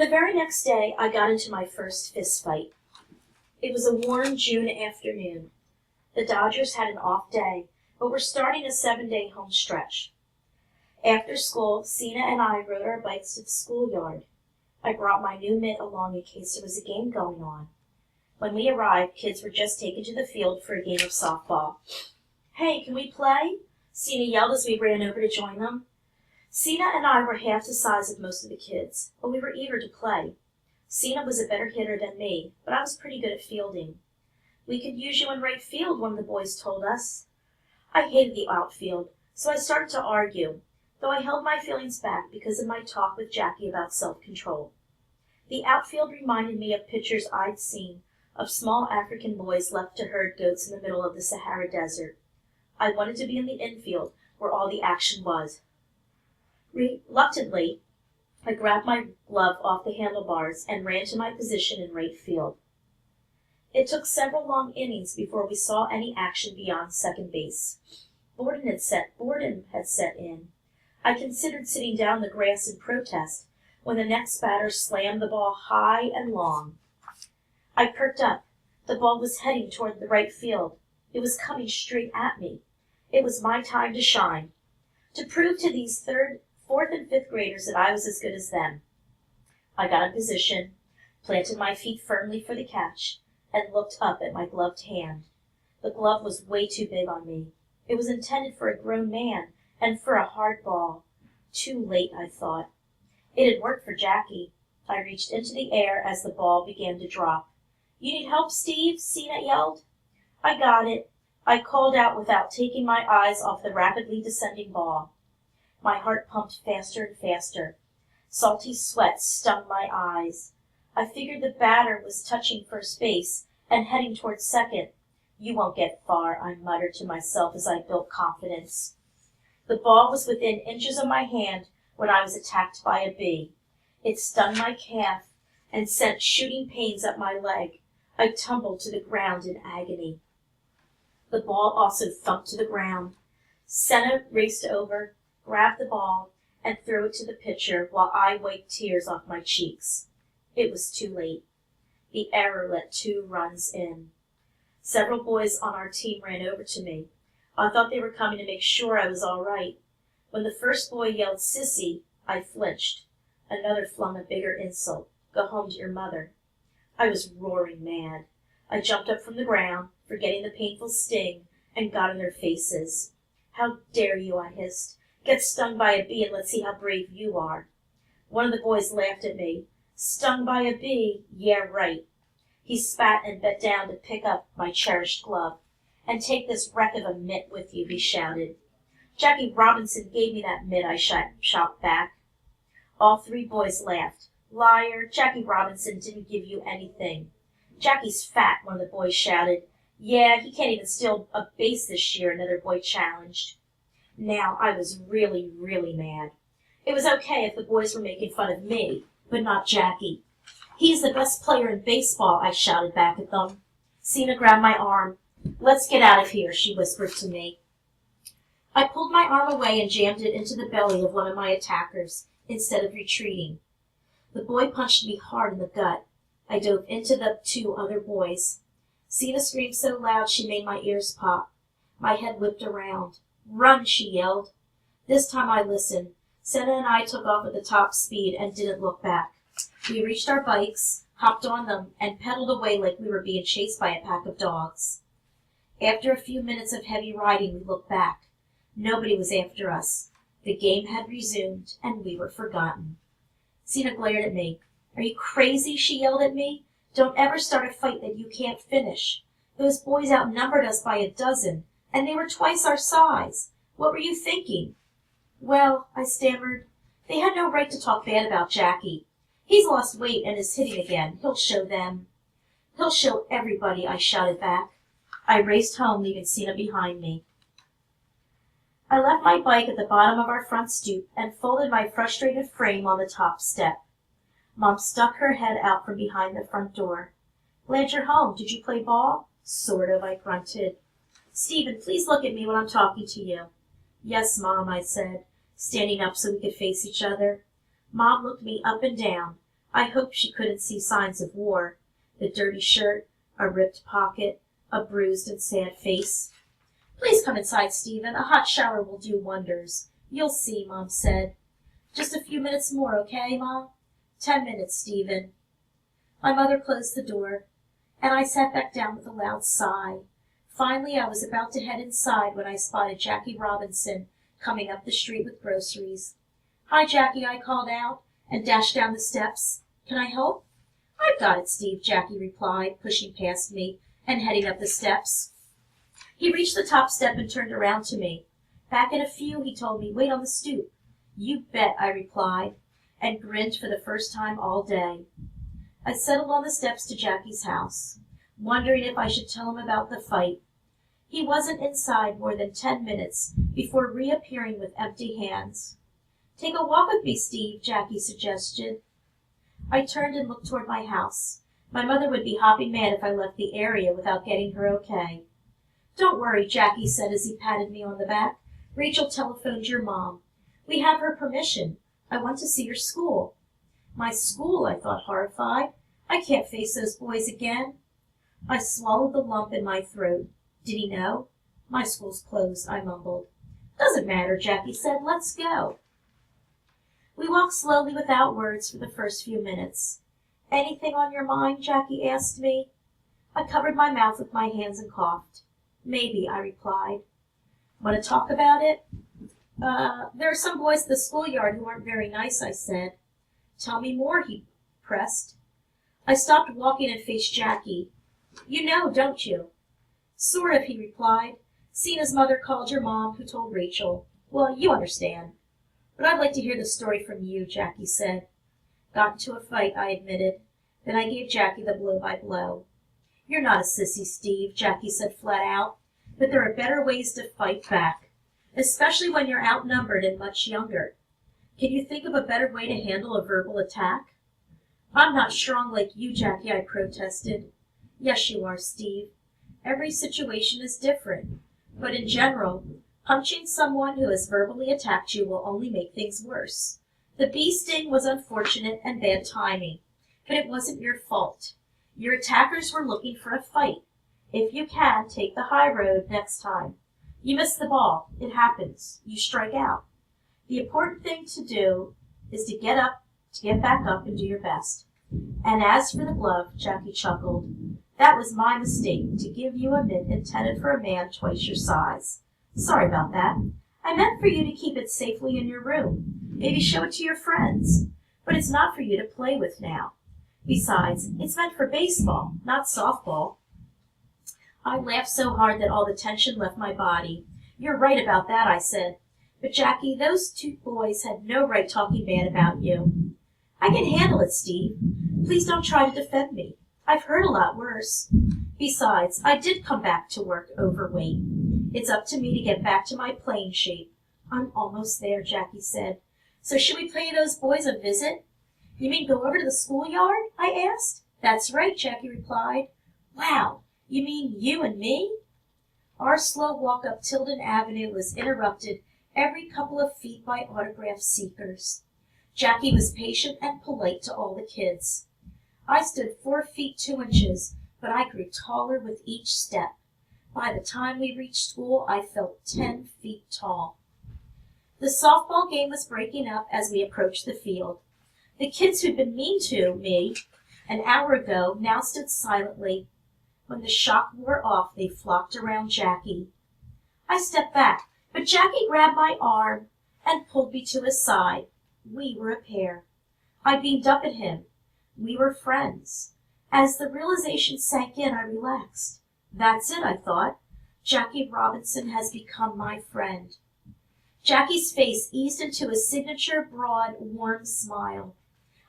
The very next day, I got into my first fist fight. It was a warm June afternoon. The Dodgers had an off day, but were starting a 7-day home stretch. After school, Sina and I rode our bikes to the schoolyard. I brought my new mitt along in case there was a game going on. When we arrived, kids were just taken to the field for a game of softball. "Hey, can we play?" Sina yelled as we ran over to join them. Sina and I were half the size of most of the kids, but we were eager to play. Sina was a better hitter than me, but I was pretty good at fielding. "We could use you in right field," one of the boys told us. I hated the outfield, so I started to argue, though I held my feelings back because of my talk with Jackie about self-control. The outfield reminded me of pictures I'd seen of small African boys left to herd goats in the middle of the Sahara Desert. I wanted to be in the infield, where all the action was. Reluctantly, I grabbed my glove off the handlebars and ran to my position in right field. It took several long innings before we saw any action beyond second base. Boredom had set in. I considered sitting down in the grass in protest when the next batter slammed the ball high and long. I perked up. The ball was heading toward the right field. It was coming straight at me. It was my time to shine, to prove to these fourth and fifth graders that I was as good as them. I got in position, planted my feet firmly for the catch, and looked up at my gloved hand. The glove was way too big on me. It was intended for a grown man and for a hard ball. Too late, I thought. It had worked for Jackie. I reached into the air as the ball began to drop. "You need help, Steve?" Sina yelled. "I got it," I called out without taking my eyes off the rapidly descending ball. My heart pumped faster and faster. Salty sweat stung my eyes. I figured the batter was touching first base and heading toward second. "You won't get far," I muttered to myself as I built confidence. The ball was within inches of my hand when I was attacked by a bee. It stung my calf and sent shooting pains up my leg. I tumbled to the ground in agony. The ball also thumped to the ground. Senna raced over, grabbed the ball, and threw it to the pitcher while I wiped tears off my cheeks. It was too late. The error let 2 runs in. Several boys on our team ran over to me. I thought they were coming to make sure I was all right. When the first boy yelled "Sissy," I flinched. Another flung a bigger insult. "Go home to your mother." I was roaring mad. I jumped up from the ground, forgetting the painful sting, and got in their faces. "How dare you," I hissed. "Get stung by a bee and let's see how brave you are." One of the boys laughed at me. "Stung by a bee? Yeah, right." He spat and bent down to pick up my cherished glove. "And take this wreck of a mitt with you," he shouted. "Jackie Robinson gave me that mitt," I shot back. All 3 boys laughed. "Liar, Jackie Robinson didn't give you anything." "Jackie's fat," one of the boys shouted. "Yeah, he can't even steal a base this year," another boy challenged. Now I was really, really mad. It was okay if the boys were making fun of me, but not Jackie. "He's the best player in baseball," I shouted back at them. Sina grabbed my arm. "Let's get out of here," she whispered to me. I pulled my arm away and jammed it into the belly of one of my attackers, instead of retreating. The boy punched me hard in the gut. I dove into the 2 other boys. Sina screamed so loud she made my ears pop. My head whipped around. "Run!" she yelled. This time I listened. Senna and I took off at the top speed and didn't look back. We reached our bikes, hopped on them, and pedaled away like we were being chased by a pack of dogs. After a few minutes of heavy riding, we looked back. Nobody was after us. The game had resumed, and we were forgotten. Sina glared at me. "Are you crazy?" she yelled at me. "Don't ever start a fight that you can't finish. Those boys outnumbered us by a dozen, and they were twice our size. What were you thinking?" "Well," I stammered, "they had no right to talk bad about Jackie. He's lost weight and is hitting again. He'll show them." "He'll show everybody," I shouted back. I raced home, leaving Sina behind me. I left my bike at the bottom of our front stoop and folded my frustrated frame on the top step. Mom stuck her head out from behind the front door. "Glad you're home. Did you play ball?" "Sort of," I grunted. "Stephen, please look at me when I'm talking to you." "Yes, Mom," I said, standing up so we could face each other. Mom looked me up and down. I hoped she couldn't see signs of war, the dirty shirt, a ripped pocket, a bruised and sad face. Please come inside, Stephen. A hot shower will do wonders. You'll see, Mom said. Just a few minutes more, okay, Mom? 10 minutes, Stephen. My mother closed the door, and I sat back down with a loud sigh. Finally, I was about to head inside when I spotted Jackie Robinson coming up the street with groceries. Hi, Jackie, I called out, and dashed down the steps. Can I help? I've got it, Steve, Jackie replied, pushing past me and heading up the steps. He reached the top step and turned around to me. Back in a few, he told me, wait on the stoop. You bet, I replied, and grinned for the first time all day. I settled on the steps to Jackie's house, wondering if I should tell him about the fight. He wasn't inside more than 10 minutes before reappearing with empty hands. Take a walk with me, Steve, Jackie suggested. I turned and looked toward my house. My mother would be hopping mad if I left the area without getting her okay. Don't worry, Jackie said as he patted me on the back. Rachel telephoned your mom. We have her permission. I want to see your school. My school, I thought, horrified. I can't face those boys again. I swallowed the lump in my throat. Did he know? My school's closed, I mumbled. Doesn't matter, Jackie said. Let's go. We walked slowly without words for the first few minutes. Anything on your mind? Jackie asked me. I covered my mouth with my hands and coughed. Maybe, I replied. Want to talk about it? There are some boys at the schoolyard who aren't very nice, I said. Tell me more, he pressed. I stopped walking and faced Jackie. You know, don't you? Sort of, he replied. Cena's mother called your mom, who told Rachel. Well, you understand. But I'd like to hear the story from you, Jackie said. Got into a fight, I admitted. Then I gave Jackie the blow-by-blow. You're not a sissy, Steve, Jackie said flat out. But there are better ways to fight back, especially when you're outnumbered and much younger. Can you think of a better way to handle a verbal attack? I'm not strong like you, Jackie, I protested. Yes, you are, Steve. Every situation is different. But in general, punching someone who has verbally attacked you will only make things worse. The bee sting was unfortunate and bad timing, but it wasn't your fault. Your attackers were looking for a fight. If you can, take the high road next time. You miss the ball. It happens. You strike out. The important thing to do is to get back up and do your best. And as for the glove, Jackie chuckled, that was my mistake, to give you a mitt intended for a man twice your size. Sorry about that. I meant for you to keep it safely in your room. Maybe show it to your friends. But it's not for you to play with now. Besides, it's meant for baseball, not softball. I laughed so hard that all the tension left my body. You're right about that, I said. But Jackie, those two boys had no right talking bad about you. I can handle it, Steve. Please don't try to defend me. I've heard a lot worse. Besides, I did come back to work overweight. It's up to me to get back to my playing shape. I'm almost there, Jackie said. So should we pay those boys a visit? You mean go over to the schoolyard? I asked. That's right, Jackie replied. Wow, you mean you and me? Our slow walk up Tilden Avenue was interrupted every couple of feet by autograph seekers. Jackie was patient and polite to all the kids. I stood 4 feet 2 inches, but I grew taller with each step. By the time we reached school, I felt 10 feet tall. The softball game was breaking up as we approached the field. The kids who'd been mean to me an hour ago now stood silently. When the shock wore off, they flocked around Jackie. I stepped back, but Jackie grabbed my arm and pulled me to his side. We were a pair. I beamed up at him. We were friends. As the realization sank in, I relaxed. That's it, I thought. Jackie Robinson has become my friend. Jackie's face eased into a signature, broad, warm smile.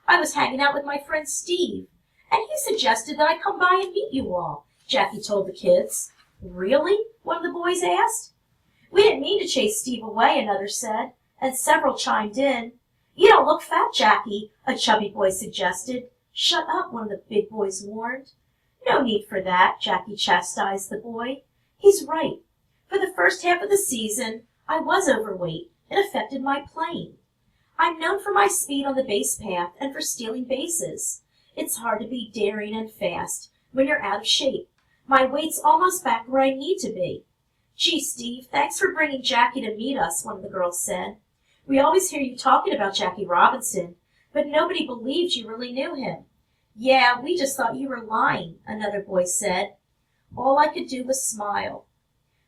I was hanging out with my friend Steve, and he suggested that I come by and meet you all, Jackie told the kids. Really? One of the boys asked. We didn't mean to chase Steve away, another said, and several chimed in. You don't look fat, Jackie, a chubby boy suggested. Shut up, one of the big boys warned. No need for that, Jackie chastised the boy. He's right. For the first half of the season, I was overweight. It affected my playing. I'm known for my speed on the base path and for stealing bases. It's hard to be daring and fast when you're out of shape. My weight's almost back where I need to be. Gee, Steve, thanks for bringing Jackie to meet us, one of the girls said. We always hear you talking about Jackie Robinson, but nobody believed you really knew him. Yeah, we just thought you were lying, another boy said. All I could do was smile.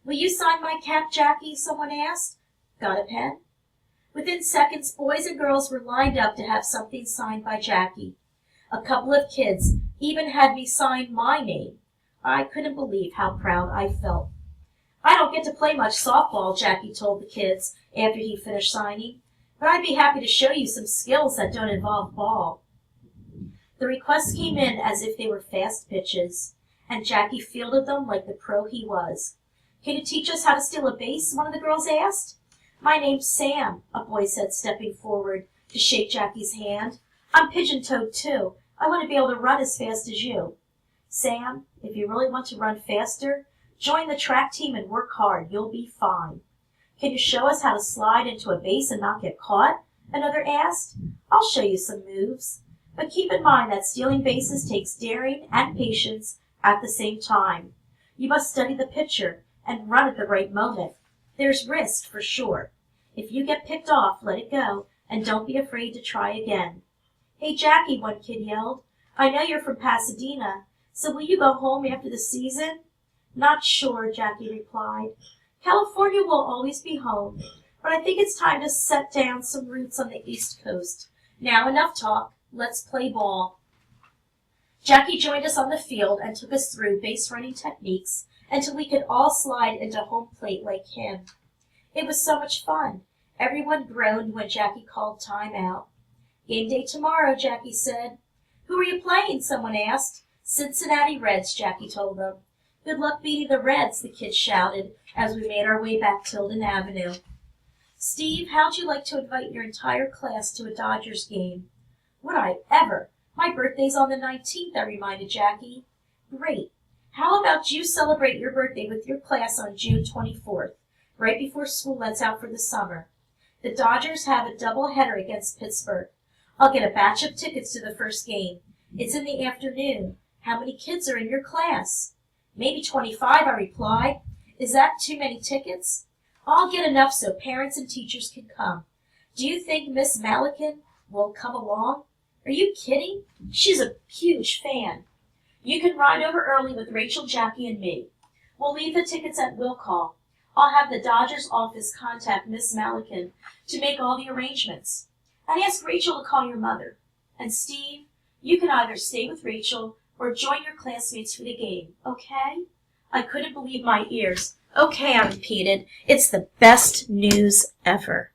Will you sign my cap, Jackie? Someone asked. Got a pen? Within seconds, boys and girls were lined up to have something signed by Jackie. A couple of kids even had me sign my name. I couldn't believe how proud I felt. I don't get to play much softball, Jackie told the kids after he finished signing, but I'd be happy to show you some skills that don't involve ball. The requests came in as if they were fast pitches, and Jackie fielded them like the pro he was. Can you teach us how to steal a base? One of the girls asked. My name's Sam, a boy said, stepping forward to shake Jackie's hand. I'm pigeon-toed, too. I want to be able to run as fast as you. Sam, if you really want to run faster, join the track team and work hard. You'll be fine. Can you show us how to slide into a base and not get caught? Another asked. I'll show you some moves. But keep in mind that stealing bases takes daring and patience at the same time. You must study the pitcher and run at the right moment. There's risk, for sure. If you get picked off, let it go, and don't be afraid to try again. Hey, Jackie, one kid yelled. I know you're from Pasadena, so will you go home after the season? Not sure, Jackie replied. California will always be home, but I think it's time to set down some roots on the East Coast. Now enough talk. Let's play ball. Jackie joined us on the field and took us through base running techniques until we could all slide into home plate like him. It was so much fun. Everyone groaned when Jackie called time out. Game day tomorrow, Jackie said. Who are you playing? Someone asked. Cincinnati Reds, Jackie told them. Good luck beating the Reds, the kids shouted as we made our way back Tilden Avenue. Steve, how'd you like to invite your entire class to a Dodgers game? Would I ever? My birthday's on the 19th, I reminded Jackie. Great. How about you celebrate your birthday with your class on June 24th, right before school lets out for the summer? The Dodgers have a doubleheader against Pittsburgh. I'll get a batch of tickets to the first game. It's in the afternoon. How many kids are in your class? Maybe 25, I replied. Is that too many tickets? I'll get enough so parents and teachers can come. Do you think Miss Malikin will come along? Are you kidding? She's a huge fan. You can ride over early with Rachel, Jackie, and me. We'll leave the tickets at will call. I'll have the Dodgers office contact Miss Malikin to make all the arrangements. And ask Rachel to call your mother. And Steve, you can either stay with Rachel or join your classmates for the game, okay? I couldn't believe my ears. Okay, I repeated. It's the best news ever.